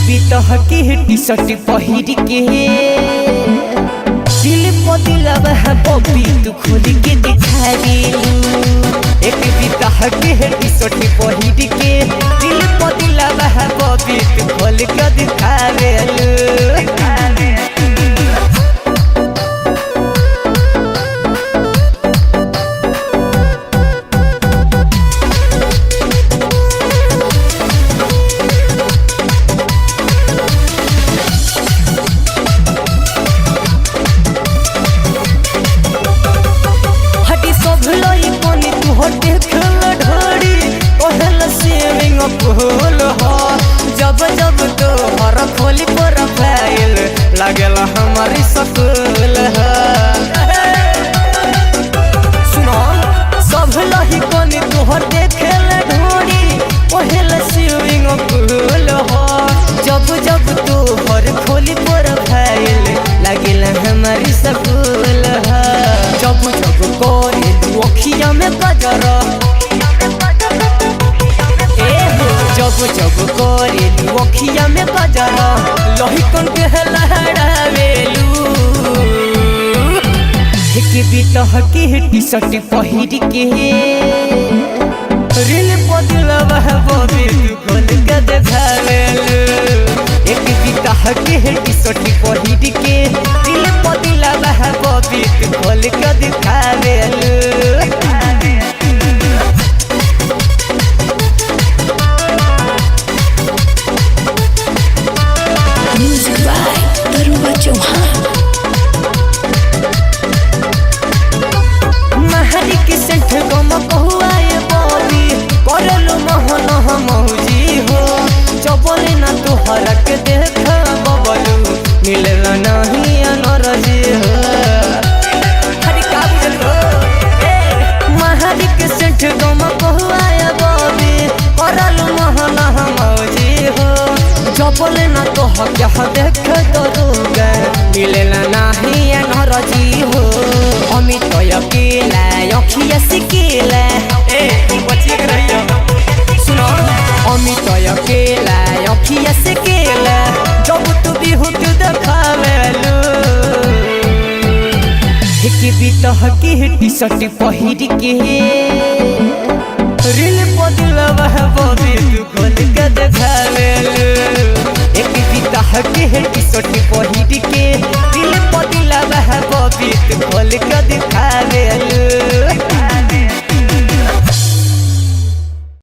बितह के T shirt पहिर के दिल पदिलवा है बबी तू खोल के दिखा देलू। एक बितह के टी शर्ट पहिर के दिल पदिलवा है बबी तू खोल के दिखा देलू। जब जब तो हर खोली प्रोफाइल लगेला हमारी सकूल सुनो सब लही कोनी तोहर देखेला ढोरी पहले स्विमिंग पूल हो। जब जब तो हर खोली प्रोफाइल लगेला हमारी सकूल जब जब कोरी अखिया में गजरा जब जब करे अखिया में गजरा लही कन के लहरावेलू। एक बितह के टी शर्ट पहिर के रील पदिलवा है बबी तू खोल के देखावेलू। एक बितह के टी शर्ट पहिर के रील पदिलवा है बबी तू खोल के देखावेलू। तोहरा के देखा बबलू मिलेला नहीं अनरजी हो। हरी का बुझल हो महारी के सेंठ गम कहवाया बबी करल महना मौजी हो। जबले ना तोह क्या देख दरोगा मिलेला नहीं अनरजी हो। अमित अकेला अखिया सिकेला बचिए के रहियो सुनो अमित अकेला अखिया से केला जब तू बिहुत देखावेलू। एक बितह के टी शर्ट पहिर के रील पदिलवा है बबी तू खोल के देखावेलू। एक बितह के टी शर्ट पहिर के रील पदिलवा है बबी तू खोल के